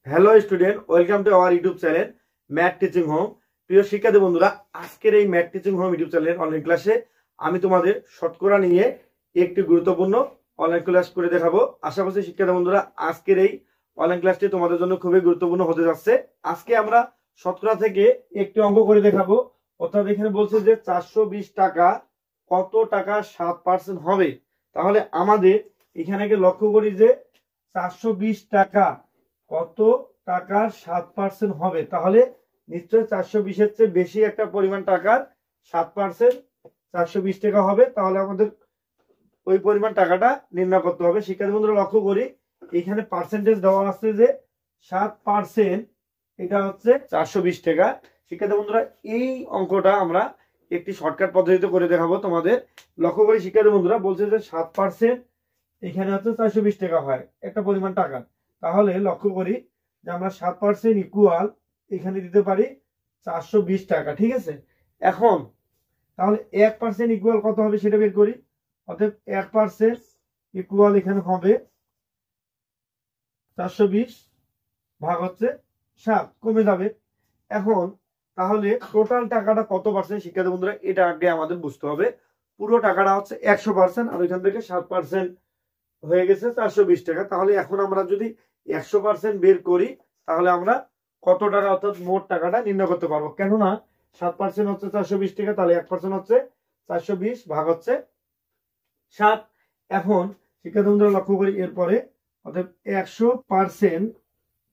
Hello student, welcome to our YouTube channel math teaching home. প্রিয় শিক্ষার্থী বন্ধুরা, আজকের এই ম্যাথ টিচিং হোম ইউটিউব চ্যানেলের অনলাইন ক্লাসে আমি তোমাদের শতকরা নিয়ে একটি গুরুত্বপূর্ণ অনলাইন ক্লাস করে দেখাবো। আশা করছি শিক্ষার্থী বন্ধুরা আজকের এই অনলাইন ক্লাসটি তোমাদের জন্য খুবই গুরুত্বপূর্ণ হতে যাচ্ছে। আজকে আমরা শতকরা থেকে একটি অঙ্ক করে দেখাবো। অর্থাৎ এখানে বলছে যে 420 টাকা কত টাকা 7% হবে। তাহলে আমাদের এখানে লক্ষ্য করি যে 420 টাকা কত টাকার 7% হবে। তাহলে নিশ্চয় 420-এর চেয়ে বেশি একটা পরিমাণ টাকার 7% 420 টাকা হবে। তাহলে আমাদের ওই পরিমাণ টাকাটা নির্ণয় করতে হবে। শিক্ষার্থী বন্ধুরা লক্ষ্য করি, এখানে পার্সেন্টেজ দেওয়া আছে যে 7%, এটা হচ্ছে 420 টাকা। শিক্ষার্থী বন্ধুরা এই অঙ্কটা আমরা একটি শর্টকাট পদ্ধতিতে করে দেখাবো তোমাদের। লক্ষ্য করি শিক্ষার্থী বন্ধুরা, বলছে যে 7% এখানে হচ্ছে 420 টাকা হয় একটা পরিমাণ টাকা। তাহলে লক্ষ্য করি যে আমরা 7% ইকুয়াল এখানে দিতে পারি 420 টাকা। ঠিক আছে, এখন তাহলে 1% ইকুয়াল কত হবে সেটা বের করি। অর্থাৎ 1% ইকুয়াল এখানে হবে 420 ভাগ হচ্ছে 7, কমে যাবে। এখন তাহলে টোটাল টাকাটা কত পার্সেন্ট শিক্ষার্থী বন্ধুরা, এটা আগে আমাদের বুঝতে হবে। পুরো টাকাটা হচ্ছে 100%, আর ওইখান থেকে 7% হয়ে গেছে 420 টাকা। তাহলে এখন আমরা যদি 100% বের করি তাহলে আমরা কত টাকা অর্থাৎ মোট টাকাটা নির্ণয় করতে পারবো। কেননা 7% হচ্ছে 420 টাকা, তাহলে 1% হচ্ছে 420 ভাগ হচ্ছে 7। এখন শিক্ষার্থী বন্ধুরা লক্ষ্য করি, এরপরে অর্থাৎ 100%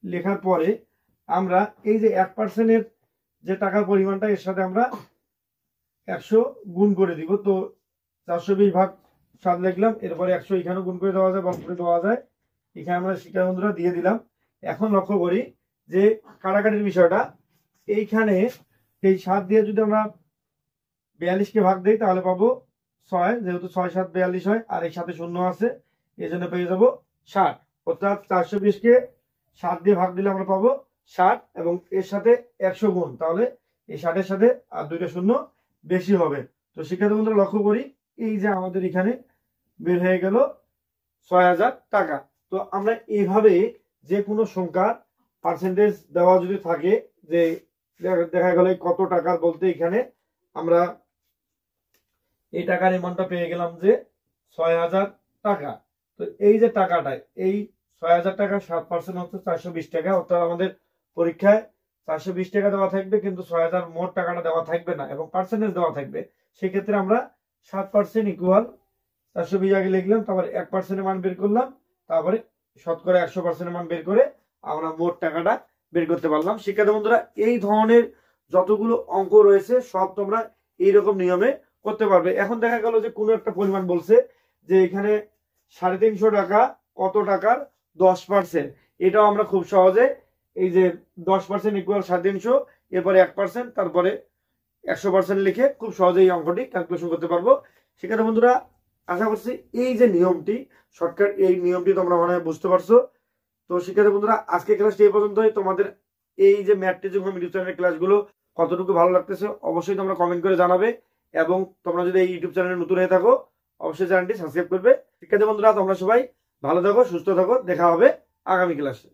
লেখার পরে আমরা এই যে 1%-এর যে টাকার পরিমাণটা এর সাথে আমরা 100 গুণ করে দিব। তো 420 ভাগ 7 লিখলাম, এরপরে 100 এখানে গুণ করে দেওয়া যায় বা করে দেওয়া যায়, এখানে আমরা শিক্ষার্থী বন্ধুরা দিয়ে দিলাম। এখন লক্ষ্য করি যে কাটাকাটির বিষয়টা, এইখানে এই 7 দিয়ে যদি আমরা 42-কে ভাগ দিই তাহলে পাবো 6, যেহেতু 6 7 42 হয়, আর এই সাথে শূন্য আছে, এই জন্য পেয়ে যাবো 60। অর্থাৎ 420-কে 7 দিয়ে ভাগ দিলে আমরা পাবো 60, এবং এর সাথে 100 গুণ, তাহলে এই 60-এর সাথে আর দুইটা শূন্য বেশি হবে। তো শিক্ষার্থী বন্ধুরা লক্ষ্য করি, এই যে আমাদের এখানে বের হয়ে গেল 6000 টাকা। তো আমরা এইভাবে যে কোনো সংখ্যার পার্সেন্টেজ দেওয়া যদি থাকে, যে দেখা গেল কত টাকার বলতে এখানে আমরা এই টাকার এমাউন্টটা পেয়ে গেলাম যে 6000 টাকা। তো এই যে টাকাটা, এই 6000 টাকা 7% হচ্ছে 420 টাকা। অর্থাৎ আমাদের পরীক্ষায় 420 টাকা দেওয়া থাকবে, কিন্তু 6000 মোট টাকাটা দেওয়া থাকবে না এবং পার্সেন্টেজ দেওয়া থাকবে। সেক্ষেত্রে আমরা 7% ইকুয়াল 420 আগে লিখলাম, তারপরে 1% মান বের করলাম, তারপরে শতকরা 100% মান বের করে আমরা মোট টাকাটা বের করতে পারলাম। শিক্ষার্থী বন্ধুরা এই ধরনের যতগুলো অঙ্ক রয়েছে সব তোমরা এইরকম নিয়মে করতে পারবে। এখন দেখা গেল যে কোনো একটা পরিমাণ বলছে যে এখানে 350 টাকা কত টাকার 10%, এটাও আমরা খুব সহজে এই যে 10% ইকুয়াল 350, এরপরে 1%, তারপরে 100% লিখে খুব সহজে এই অঙ্কটি ক্যালকুলেশন করতে পারবো। শিক্ষার্থী বন্ধুরা আশা করছি এই যে নিয়মটি শর্টকাট, এই নিয়মটি তোমরা মনে হয় বুঝতে পারছো। তো শিক্ষার্থী বন্ধুরা আজকে ক্লাসটি এই পর্যন্তই। তোমাদের এই যে ম্যাথ টিচিং হোম ইউটিউব চ্যানেলের ক্লাসগুলো কতটুকু ভালো লাগতেছে অবশ্যই তোমরা কমেন্ট করে জানাবে, এবং তোমরা যদি এই ইউটিউব চ্যানেলে নতুন হয়ে থাকো অবশ্যই চ্যানেলটি সাবস্ক্রাইব করবে। শিক্ষার্থী বন্ধুরা তোমরা সবাই ভালো থাকো, সুস্থ থাকো, দেখা হবে আগামী ক্লাসে।